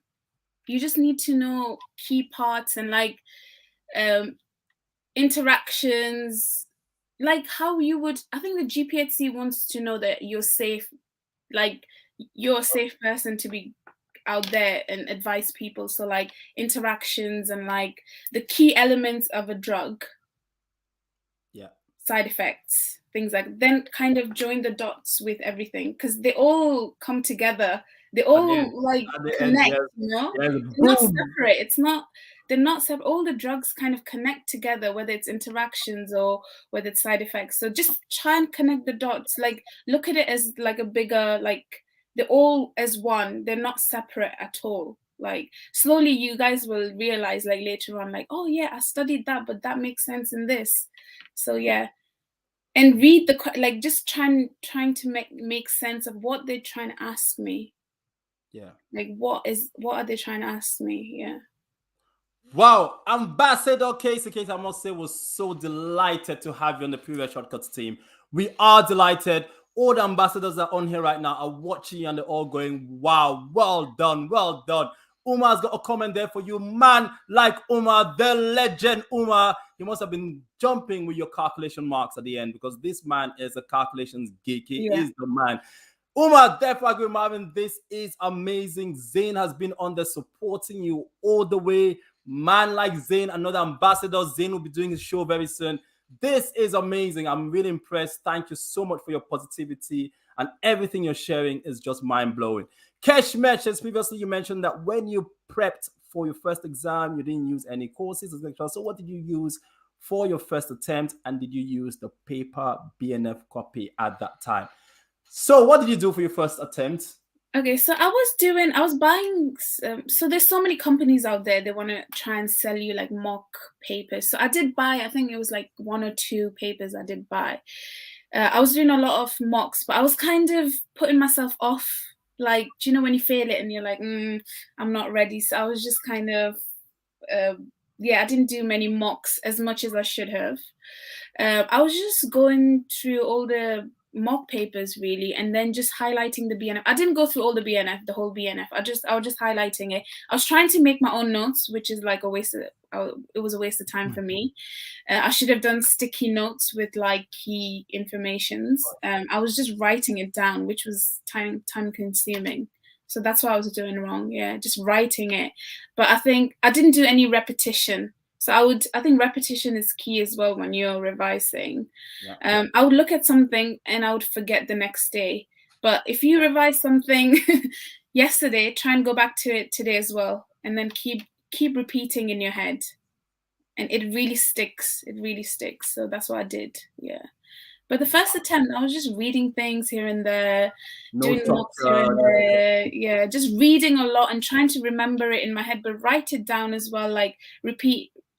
you just need to know key parts and like interactions, like how you would. I think the GPhC wants to know that you're safe, like you're a safe person to be out there and advise people. So like interactions and like the key elements of a drug, Yeah. side effects, things like, then kind of join the dots with everything because they all come together. They all like connect, you know? Yes, They're not separate. They're not separate. All the drugs kind of connect together, whether it's interactions or whether it's side effects. So just try and connect the dots. Like look at it as like a bigger, like they're all as one. They're not separate at all. Like slowly you guys will realize like later on, like, oh yeah, I studied that, but that makes sense in this. So yeah, and read the like just trying to make sense of what they're trying to ask me. Yeah. Like what are they trying to ask me? Yeah. Wow, Ambassador Casey, I must say, was so delighted to have you on the Previous Shortcuts team. We are delighted. All the ambassadors that are on here right now are watching you and they're all going, wow, well done, well done. Umar's got a comment there for you. Man like Umar, the legend Umar. You must have been jumping with your calculation marks at the end because this man is a calculations geek. He is the man. Umar, definitely agree, Marvin. This is amazing. Zain has been on there supporting you all the way. Man like Zain, another ambassador. Zain will be doing his show very soon. This is amazing. I'm really impressed. Thank you so much for your positivity, and everything you're sharing is just mind-blowing. Kesh mentions previously, you mentioned that when you prepped for your first exam, you didn't use any courses, etc. So what did you use for your first attempt, and did you use the paper BNF copy at that time? So what did you do for your first attempt? Okay, so I was buying, so there's so many companies out there, they want to try and sell you like mock papers. So I did buy, I think it was like 1 or 2 papers I did buy. I was doing a lot of mocks, but I was kind of putting myself off. Like, do you know when you fail it and you're like, I'm not ready. So I was just kind of, I didn't do many mocks as much as I should have. I was just going through all the mock papers really, and then just highlighting the BNF. I didn't go through all the BNF, the whole BNF. I was just highlighting it. I was trying to make my own notes, which is like it was a waste of time for me. I should have done sticky notes with like key informations. I was just writing it down, which was time consuming. So that's what I was doing wrong. Yeah, just writing it. But I think I didn't do any repetition. So I think repetition is key as well when you're revising. I would look at something and I would forget the next day. But if you revise something yesterday, try and go back to it today as well. And then keep repeating in your head. And it really sticks. It really sticks. So that's what I did. Yeah. But the first attempt, I was just reading things here and there, doing notes here and there. Yeah, just reading a lot and trying to remember it in my head, but write it down as well. Like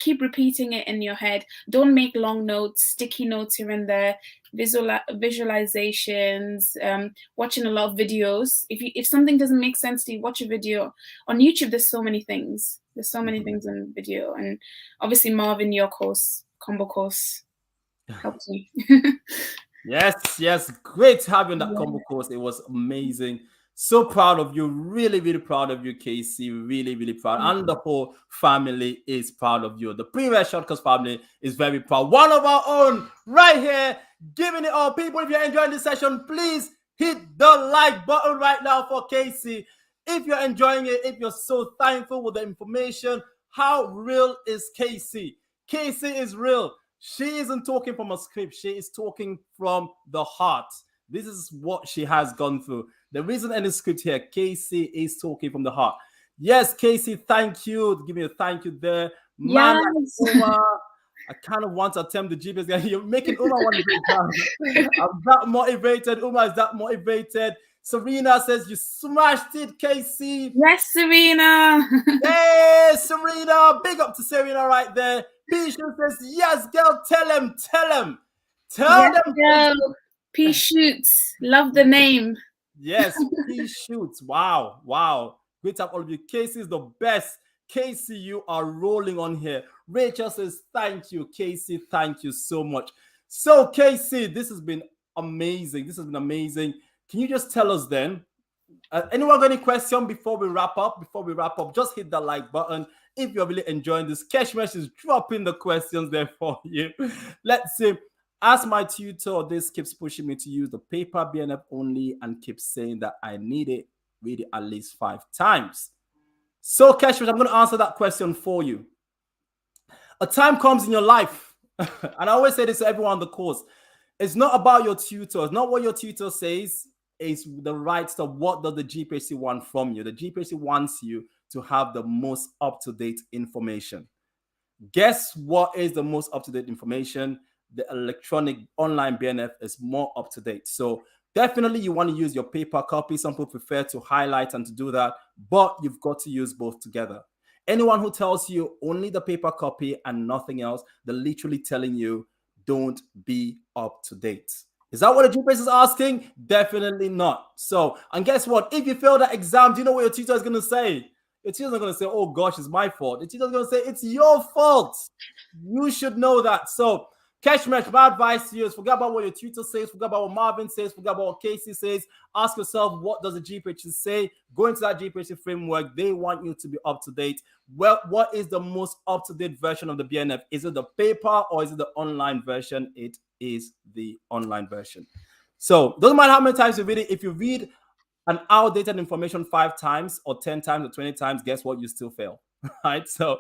keep repeating it in your head. Don't make long notes, sticky notes here and there. Visualizations, watching a lot of videos. If something doesn't make sense to you, watch a video. On YouTube, there's so many things. There's so many things in video. And obviously, Marvin, your course, combo course, helped me. Yes, great having that combo course. It was amazing. So proud of you, really, really proud of you, Casey. Really, really proud. And the whole family is proud of you. The Previous Shortcuts family is very proud. One of our own right here, giving it all. People, if you're enjoying this session, please hit the like button right now for Casey. If you're enjoying it, if you're so thankful with the information, how real is Casey? Casey is real. She isn't talking from a script. She is talking from the heart. This is what she has gone through. There isn't any script here. Casey is talking from the heart. Yes, Casey, thank you. Give me a thank you there. Man, Yes. Umar, I kind of want to attempt the GPS. You're making Umar want to go down. I'm that motivated. Umar is that motivated. Serena says you smashed it, Casey. Yes, Serena. Hey, Serena. Big up to Serena right there. P-Shoot says, yes, girl, tell them. Tell them. Girl. P-Shoots. Love the name. Yes, P-Shoots. Wow. Great to have all of you. Casey is the best. Casey, you are rolling on here. Rachel says, thank you, Casey. Thank you so much. So, Casey, this has been amazing. Can you just tell us then, Anyone got any question before we wrap up? Before we wrap up, just hit that like button. If you're really enjoying this, Keshmesh is dropping the questions there for you. Let's see. As my tutor, this keeps pushing me to use the paper BNF only and keeps saying that I need it, read it at least 5 times. So, Keshmesh, I'm going to answer that question for you. A time comes in your life, and I always say this to everyone on the course. It's not about your tutor. It's not what your tutor says. It's the right stuff. What does the GPhC want from you? The GPhC wants you to have the most up-to-date information. Guess what is the most up-to-date information? The electronic online BNF is more up-to-date. So definitely you want to use your paper copy. Some people prefer to highlight and to do that, but you've got to use both together. Anyone who tells you only the paper copy and nothing else, they're literally telling you don't be up to date. Is that what the GPhC is asking? Definitely not. So, and guess what? If you fail that exam, do you know what your teacher is going to say? Your teacher's not going to say, oh gosh, it's my fault. The teacher's going to say, it's your fault. You should know that. So, Keshmesh, my advice to you is forget about what your tutor says, forget about what Marvin says, forget about what Casey says. Ask yourself, what does the GPhC say? Go into that GPhC framework. They want you to be up to date. Well, what is the most up-to-date version of the BNF? Is it the paper or is it the online version? It is the online version. So doesn't matter how many times you read it. If you read an outdated information 5 times or 10 times or 20 times, guess what? You still fail, right? So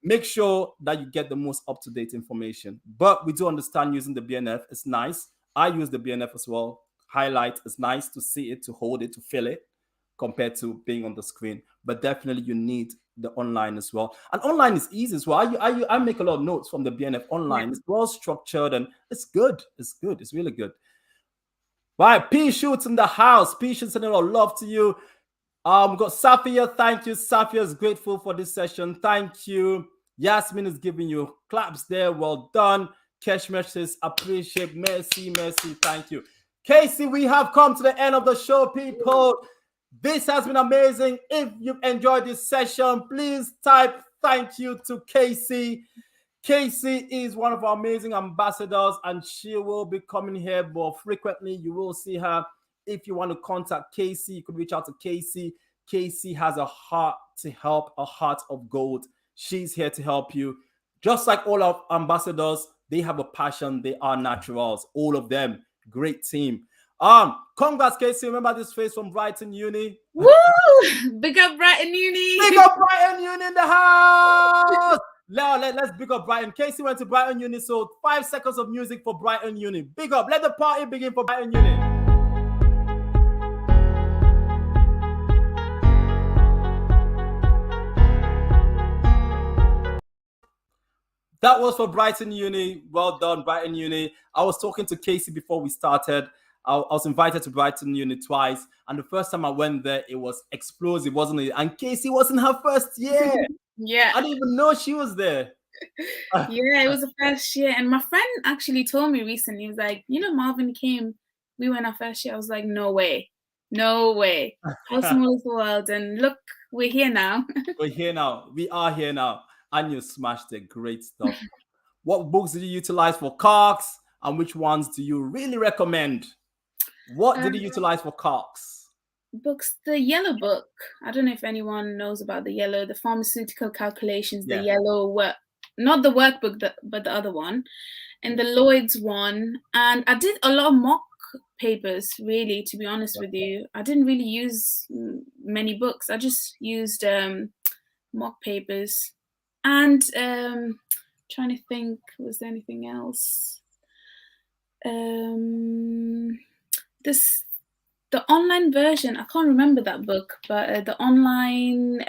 make sure that you get the most up-to-date information. But we do understand using the BNF. It's nice. I use the BNF as well. Highlight. It's nice to see it, to hold it, to feel it, compared to being on the screen. But definitely you need the online as well. And online is easy as well. I make a lot of notes from the BNF online. It's well structured and it's good. It's good. It's really good. Right, P Shoots in the house. P Shoots sending a lot of love to you. We've got Safia. Thank you. Safia is grateful for this session. Thank you. Yasmin is giving you claps there. Well done. Keshmesh says appreciate. Merci. Thank you. Casey, we have come to the end of the show, people. This has been amazing. If you've enjoyed this session, please type thank you to Casey. Casey is one of our amazing ambassadors, and she will be coming here more frequently. You will see her. If you want to contact Casey, you could reach out to Casey. Casey has a heart to help, a heart of gold. She's here to help you. Just like all our ambassadors, they have a passion. They are naturals. All of them. Great team. Congrats, Casey. Remember this face from Brighton Uni? Woo! Big up Brighton Uni. Big up Brighton Uni in the house. Let's big up Brighton. Casey went to Brighton Uni, so 5 seconds of music for Brighton Uni. Big up. Let the party begin for Brighton Uni. That was for Brighton Uni. Well done, Brighton Uni. I was talking to Casey before we started. I was invited to Brighton Uni twice. And the first time I went there, it was explosive, wasn't it? And Casey was in her first year. Yeah. I didn't even know she was there. Yeah, it was the first year. And my friend actually told me recently, he was like, you know, Marvin came, we went our first year. I was like, no way. No way. How small is the world? And look, we're here now. We're here now. We are here now. And you smashed it. Great stuff. What books did you utilize for CARCs? And which ones do you really recommend? What did you utilize for CARCs? Books, the yellow book. I don't know if anyone knows about the yellow, the pharmaceutical calculations, the yellow work, not the workbook, but the other one, and the Lloyd's one. And I did a lot of mock papers, really, to be honest with you. I didn't really use many books. I just used mock papers. And trying to think, was there anything else? The online version, I can't remember that book, but the online,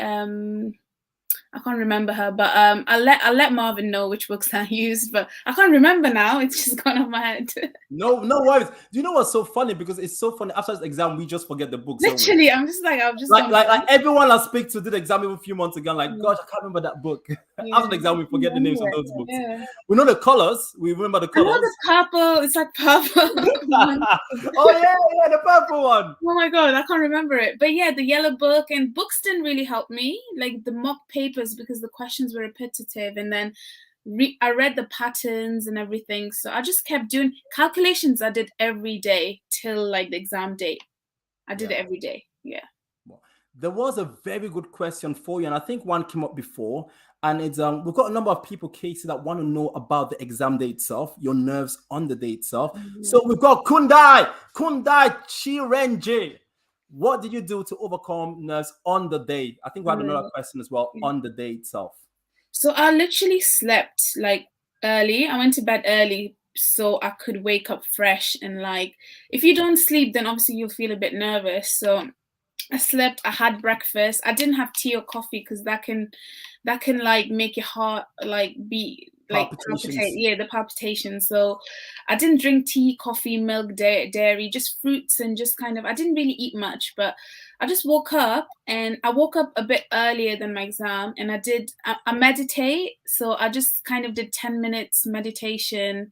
I can't remember her, but I'll let Marvin know which books I used, but I can't remember now. It's just gone off my head. No worries. Do you know what's so funny? Because it's so funny. After this exam, we just forget the books. Literally, I'm just like everyone I speak to did the exam even a few months ago. I'm like, gosh, I can't remember that book. Yeah. After the exam, we forget the names of those books. Yeah. We know the colors. We remember the colors. I know the purple. It's like purple. Oh yeah, the purple one. Oh my god, I can't remember it. But yeah, the yellow book, and books didn't really help me. Like the mock papers, because the questions were repetitive, and then I read the patterns and everything. So I just kept doing calculations. I did every day till like the exam date. I did it every day. Yeah. There was a very good question for you, and I think one came up before. And it's we've got a number of people, Casey, that want to know about the exam day itself, your nerves on the day itself. So we've got Kundai Chirenje. What did you do to overcome nerves on the day? I think we had another question as well on the day itself. So I literally slept like early. I went to bed early so I could wake up fresh, and like if you don't sleep, then obviously you'll feel a bit nervous. So I slept, I had breakfast. I didn't have tea or coffee because that can like make your heart like beat, like palpitate. Yeah, the palpitations. So I didn't drink tea, coffee, milk, dairy, just fruits, and just kind of, I didn't really eat much, but I just woke up, and I woke up a bit earlier than my exam, and I meditate. So I just kind of did 10 minutes meditation.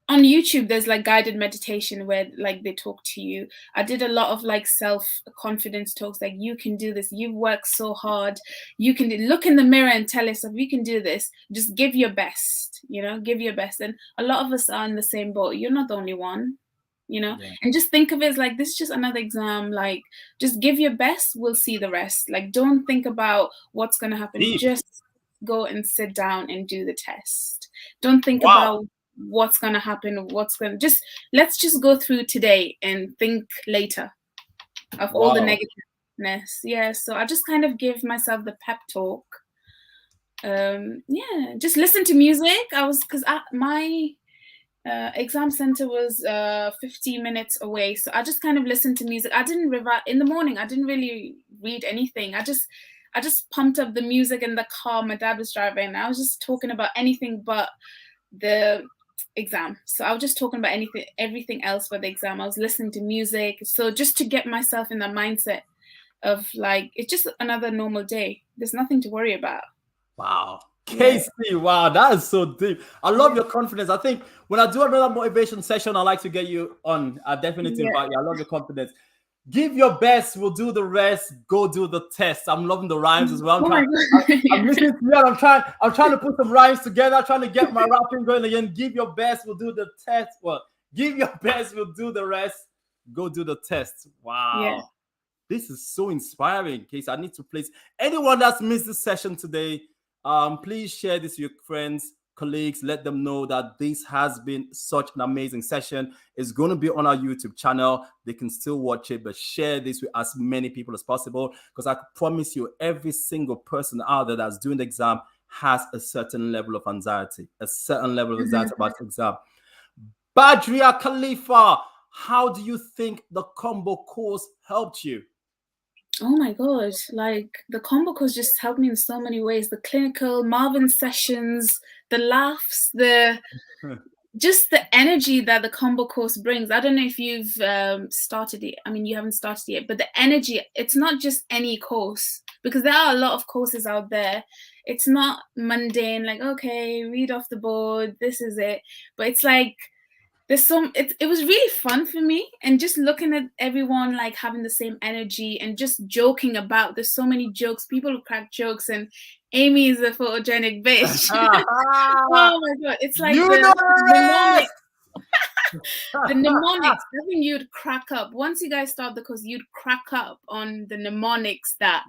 On YouTube, there's like guided meditation where like they talk to you. I did a lot of like self-confidence talks, like you can do this, you've worked so hard, you can look in the mirror and tell yourself you can do this, just give your best, give your best. And a lot of us are in the same boat. You're not the only one, and just think of it as like, this is just another exam. Like, just give your best, we'll see the rest. Like, don't think about what's going to happen. Just go and sit down and do the test. Don't think about what's going to happen, let's just go through today and think later of all the negativeness. Yeah, so I just kind of give myself the pep talk. Just listen to music. Because my exam center was 15 minutes away, so I just kind of listened to music. I didn't in the morning. I didn't really read anything. I just pumped up the music in the car. My dad was driving, and I was just talking about anything but the exam. So I was just talking about everything else but the exam. I was listening to music, so just to get myself in that mindset of like, it's just another normal day. There's nothing to worry about. Wow. Casey, wow, that is so deep. I love your confidence. I think when I do another motivation session, I like to get you on. I definitely invite you. I love your confidence. Give your best, we'll do the rest. Go do the test. I'm loving the rhymes as well. I'm listening to you. I'm trying to put some rhymes together, trying to get my rapping going again. Give your best, we'll do the test. Well, give your best, we'll do the rest. Go do the test. Wow. Yeah. This is so inspiring, Casey. I need to place anyone that's missed this session today. Please share this with your friends, colleagues. Let them know that this has been such an amazing session. It's going to be on our YouTube channel. They can still watch it, but share this with as many people as possible, because I promise you, every single person out there that's doing the exam has a certain level of anxiety, about the exam. Badria Khalifa, how do you think the combo course helped you? Oh my God, like the combo course just helped me in so many ways. The clinical, Marvin sessions, the laughs, just the energy that the combo course brings. I don't know if you've started it. I mean, you haven't started yet, but the energy, it's not just any course, because there are a lot of courses out there. It's not mundane, like, okay, read off the board, this is it. But it's like, it was really fun for me, and just looking at everyone like having the same energy and just joking about. There's so many jokes, people who crack jokes, and Amy is a photogenic bitch. Oh my God, it's like the mnemonics. I think you'd crack up once you guys start the course. You'd crack up on the mnemonics that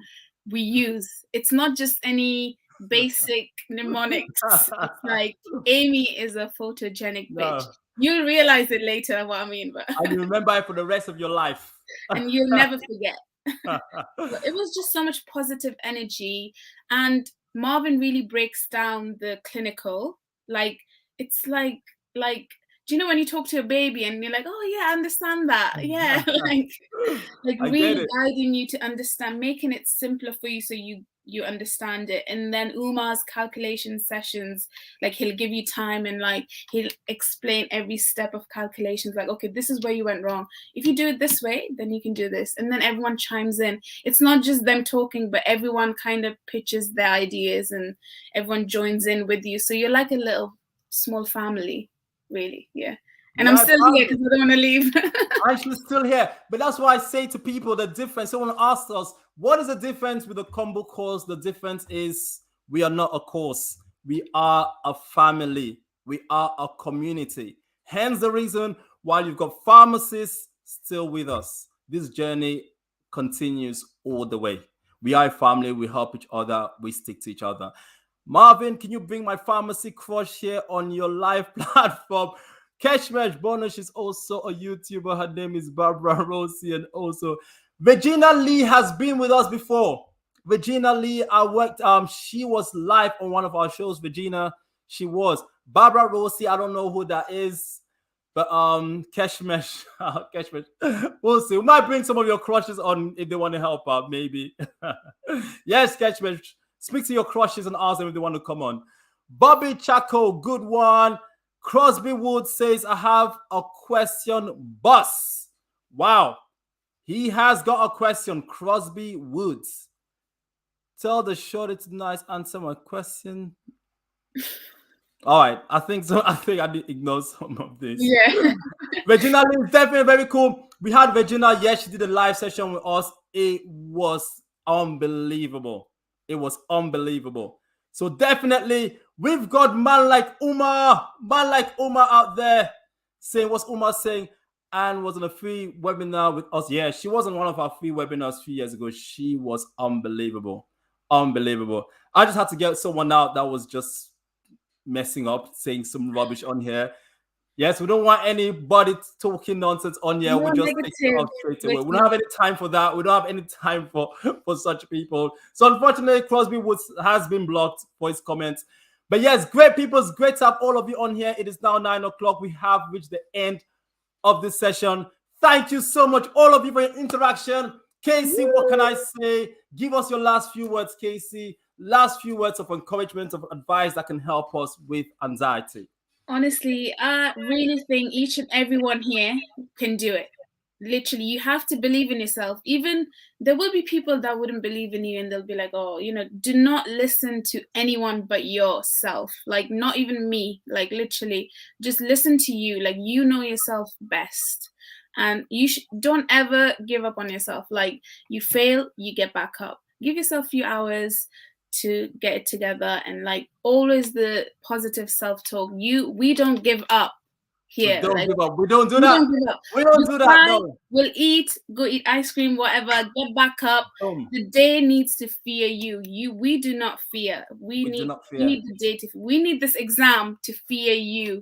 we use. It's not just any basic mnemonics. It's like Amy is a photogenic bitch. You'll realize it later what I mean, but and you remember it for the rest of your life. And you'll never forget. It was just so much positive energy, and Marvin really breaks down the clinical. Like, it's like do you know when you talk to a baby and you're like, oh yeah, I understand that. Yeah, like really guiding you to understand, making it simpler for you so you understand it. And then Umar's calculation sessions, like he'll give you time and like he'll explain every step of calculations, like, okay, this is where you went wrong. If you do it this way, then you can do this. And then everyone chimes in. It's not just them talking, but everyone kind of pitches their ideas and everyone joins in with you. So you're like a little small family, really. Yeah. And I'm still here because I don't want to leave. I'm still here. But that's why I say to people the difference. Someone asked us, what is the difference with the combo course? The difference is we are not a course. We are a family. We are a community. Hence the reason why you've got pharmacists still with us. This journey continues all the way. We are a family. We help each other. We stick to each other. Marvin, can you bring my pharmacy crush here on your live platform? Keshmesh Bonus is also a YouTuber. Her name is Barbara Rosie, and also Regina Lee has been with us before. Regina Lee, I worked. She was live on one of our shows. Regina, she was. Barbara Rosie, I don't know who that is, but Keshmesh, Keshmesh, we'll see. We might bring some of your crushes on if they want to help out, maybe. Yes, Keshmesh, speak to your crushes and ask them if they want to come on. Bobby Chaco, good one. Crosby Wood says, I have a question, boss. Wow. He has got a question, Crosby Woods. Tell the shorty tonight, answer my question. All right, I think so. I think I did ignore some of this. Yeah. Regina Lee is definitely very cool. We had Regina, yes, she did a live session with us. It was unbelievable. It was unbelievable. So definitely, we've got man like Uma out there saying, what's Uma saying? And was on a free webinar with us. Yeah, she was on one of our free webinars 3 years ago. She was unbelievable. Unbelievable. I just had to get someone out that was just messing up, saying some rubbish on here. Yes, we don't want anybody talking nonsense on here. No We just take it negative off straight away. We don't have any time for that. We don't have any time for such people. So unfortunately, Crosby Woods has been blocked for his comments. But yes, great people. It's great to have all of you on here. It is now 9 o'clock. We have reached the end of this session. Thank you so much, all of you, for your interaction. Casey, what can I say? Give us your last few words, Casey. Last few words of encouragement, of advice that can help us with anxiety. Honestly, I really think each and everyone here can do it. Literally, you have to believe in yourself. Even there will be people that wouldn't believe in you and they'll be like, oh, do not listen to anyone but yourself. Like, not even me. Like, literally, just listen to you. Like, you know yourself best. And you don't ever give up on yourself. Like, you fail, you get back up. Give yourself a few hours to get it together, and like always the positive self-talk. We don't give up here. We don't like, give up. We don't do that. Don't give up. We don't do that. No. We'll go eat ice cream, whatever, get back up. The day needs to fear you. We do not fear. We need the day we need this exam to fear you.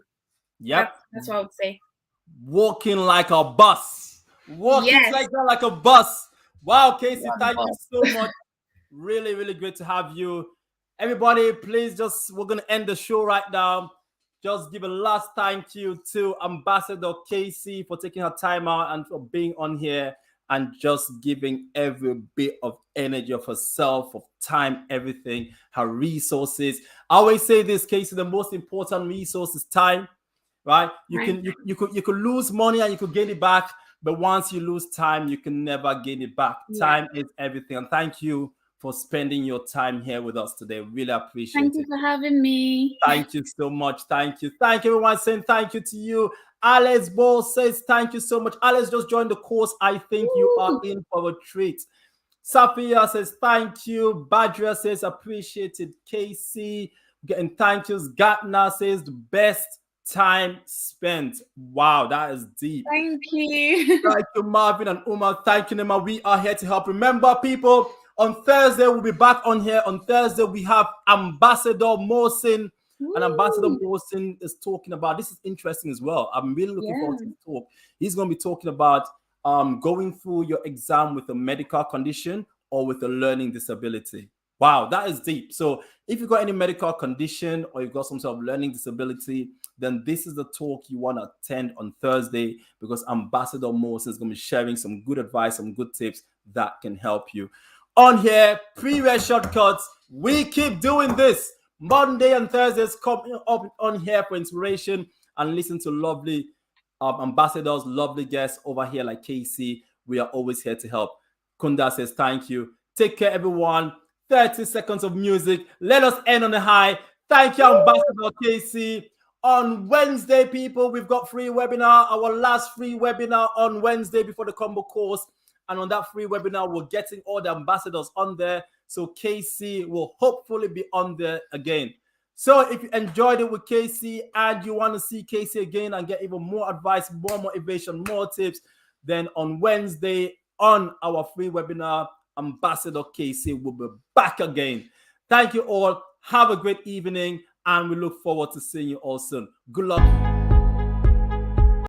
Yep. That's what I would say. Walking like a bus. Walking like a bus. Wow, Casey, thank you so much. Really, really great to have you. Everybody, please we're going to end the show right now. Just give a last thank you to Ambassador Casey for taking her time out and for being on here and just giving every bit of energy of herself, of time, everything, her resources. I always say this, Casey, the most important resource is time, right? You could lose money and you could gain it back, but once you lose time, you can never gain it back. Yeah. Time is everything. And thank you for spending your time here with us today. Really appreciate it. Thank you for having me. Thank you so much. Thank you. Thank you, everyone, saying thank you to you. Alex Ball says thank you so much. Alex just joined the course. I think you are in for a treat. Safia says thank you. Badria says appreciated. Casey getting thank yous. Gatna says the best time spent. Wow, that is deep. Thank you. Thank you, Marvin and Uma. Thank you, Nema. We are here to help. Remember, people, on Thursday, we'll be back on here. On Thursday, we have Ambassador Mohsin. And Ambassador Mohsin is talking about, this is interesting as well. I'm really looking forward to the talk. He's going to be talking about going through your exam with a medical condition or with a learning disability. Wow, that is deep. So if you've got any medical condition or you've got some sort of learning disability, then this is the talk you want to attend on Thursday, because Ambassador Mohsin is going to be sharing some good advice, some good tips that can help you. On here, pre-read shortcuts. We keep doing this. Monday and Thursdays come up on here for inspiration and listen to lovely ambassadors, lovely guests over here like Casey. We are always here to help. Kunda says thank you. Take care, everyone. 30 seconds of music. Let us end on a high. Thank you, Ambassador Casey. On Wednesday, people, we've got free webinar. Our last free webinar on Wednesday before the combo course. And on that free webinar, we're getting all the ambassadors on there. So Casey will hopefully be on there again. So if you enjoyed it with Casey and you want to see Casey again and get even more advice, more motivation, more tips, then on Wednesday, on our free webinar. Ambassador Casey will be back again. Thank you all. Have a great evening, and we look forward to seeing you all soon. Good luck.